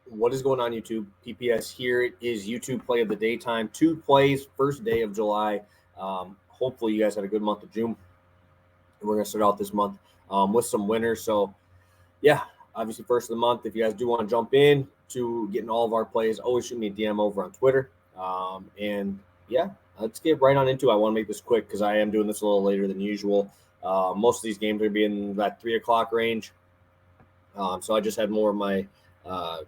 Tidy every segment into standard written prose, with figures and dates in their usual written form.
What is going on, YouTube? PPS here. It is YouTube Play of the Daytime. 2 plays, first day of July. Hopefully, you guys had a good month of June. And we're going to start out this month with some winners. So, yeah, obviously, first of the month. If you guys do want to jump in to getting all of our plays, always shoot me a DM over on Twitter. And yeah, let's get right on into it. I want to make this quick because I am doing this a little later than usual. Most of these games are going to be in that 3 o'clock range. So I just had more of my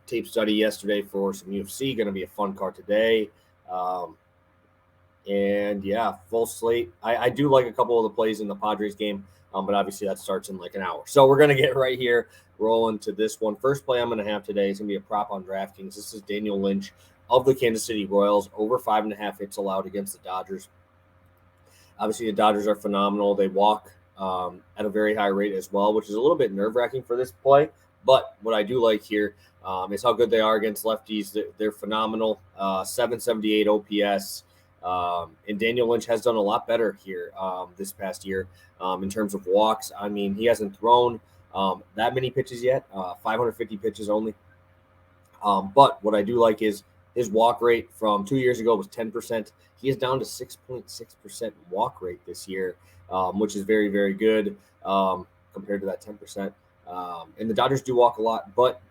tape study yesterday for some UFC. Going to be a fun card today. And yeah, full slate. I do like a couple of the plays in the Padres game, but obviously that starts in like an hour. So we're going to get right here rolling to this one. First play I'm going to have today is going to be a prop on DraftKings. This is Daniel Lynch of the Kansas City Royals, over 5.5 hits allowed against the Dodgers. Obviously, the Dodgers are phenomenal. They walk at a very high rate as well, which is a little bit nerve-wracking for this play. But what I do like here is how good they are against lefties. They're phenomenal. 778 OPS. And Daniel Lynch has done a lot better here this past year in terms of walks. I mean, he hasn't thrown that many pitches yet, 550 pitches only. But what I do like is his walk rate from 2 years ago was 10%. He is down to 6.6% walk rate this year, which is very, very good compared to that 10%. And the Dodgers do walk a lot, but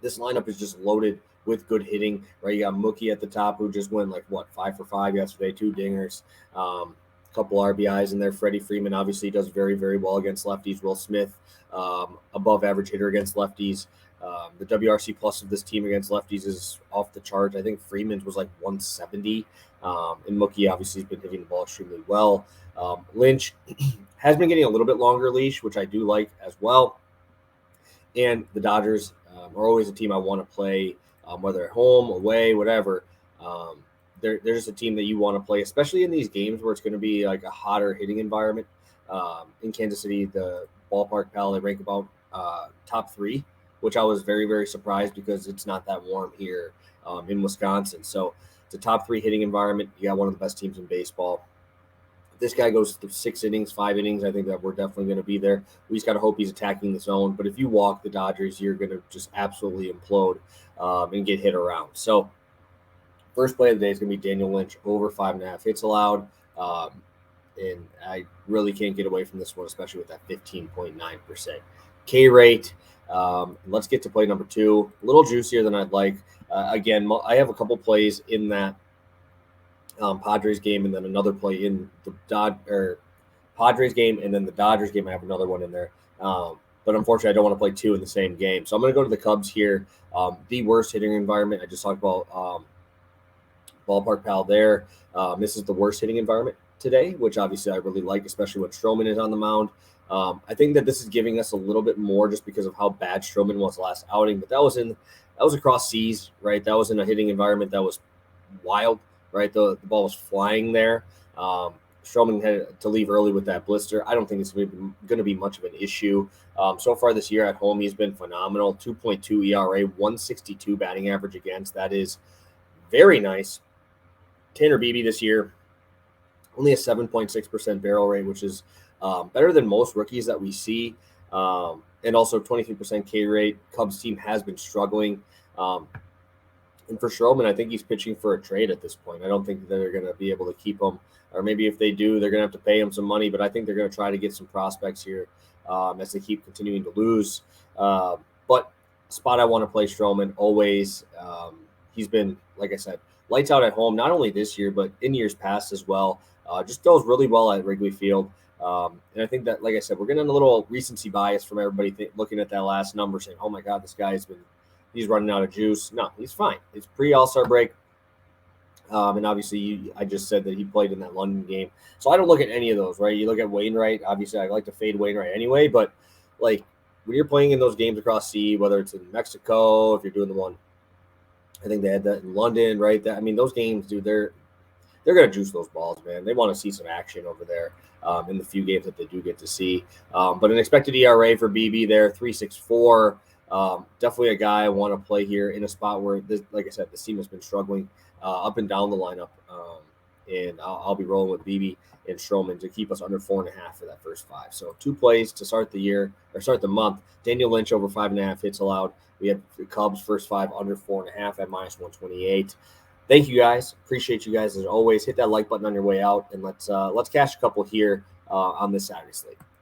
this lineup is just loaded with good hitting, right? You got Mookie at the top, who just went 5 for 5 yesterday, 2 dingers, couple RBIs in there. Freddie Freeman obviously does very, very well against lefties. Will Smith, above average hitter against lefties. The WRC plus of this team against lefties is off the charts. I think Freeman's was like 170. And Mookie obviously has been hitting the ball extremely well. Lynch has been getting a little bit longer leash, which I do like as well. And the Dodgers are always a team I want to play, whether at home, away, whatever. They're just a team that you want to play, especially in these games where it's going to be like a hotter hitting environment. In Kansas City, the ballpark pal, they rank about top 3, which I was very, very surprised because it's not that warm here in Wisconsin. So it's a top 3 hitting environment. You got one of the best teams in baseball. If this guy goes through 6 innings, 5 innings, I think that we're definitely going to be there. We just got to hope he's attacking the zone. But if you walk the Dodgers, you're going to just absolutely implode and get hit around. So first play of the day is going to be Daniel Lynch, over 5.5 hits allowed. And I really can't get away from this one, especially with that 15.9% K rate. Let's get to play number 2. A little juicier than I'd like. Again, I have a couple plays in that Padres game, and then another play in the Padres game, and then the Dodgers game. I have another one in there. But unfortunately, I don't want to play 2 in the same game. So I'm going to go to the Cubs here. The worst hitting environment. I just talked about ballpark pal there. This is the worst hitting environment today, which obviously I really like, especially when Stroman is on the mound. I think that this is giving us a little bit more just because of how bad Stroman was last outing. But that was across seas, right? That was in a hitting environment that was wild, right? The ball was flying there. Stroman had to leave early with that blister. I don't think it's going to be much of an issue. So far this year at home, he's been phenomenal. 2.2 ERA, 162 batting average against. That is very nice. Tanner Beebe this year, only a 7.6% barrel rate, which is better than most rookies that we see. And also 23% K rate. Cubs team has been struggling. And for Stroman, I think he's pitching for a trade at this point. I don't think they're going to be able to keep him. Or maybe if they do, they're going to have to pay him some money. But I think they're going to try to get some prospects here as they keep continuing to lose. But spot I want to play Stroman always. He's been, like I said, lights out at home, not only this year, but in years past as well. Just does really well at Wrigley Field. And I think that, like I said, we're getting a little recency bias from everybody looking at that last number saying, oh my God, this guy's he's running out of juice. No, he's fine. It's pre-All-Star break. And obviously, I just said that he played in that London game. So I don't look at any of those, right? You look at Wainwright. Obviously, I like to fade Wainwright anyway. But, like, when you're playing in those games across sea, whether it's in Mexico, if you're doing the one, I think they had that in London, right? Those games, dude, they're going to juice those balls, man. They want to see some action over there in the few games that they do get to see. But an expected ERA for BB there, 3.64. Definitely a guy I want to play here in a spot where, like I said, the team has been struggling up and down the lineup. and I'll be rolling with Beebe and Stroman to keep us under 4.5 for that first 5. So 2 plays to start the year or start the month. Daniel Lynch over 5.5 hits allowed. We had the Cubs first 5 under 4.5 at -128. Thank you guys. Appreciate you guys as always. Hit that like button on your way out, and let's cash a couple here on this Saturday slate.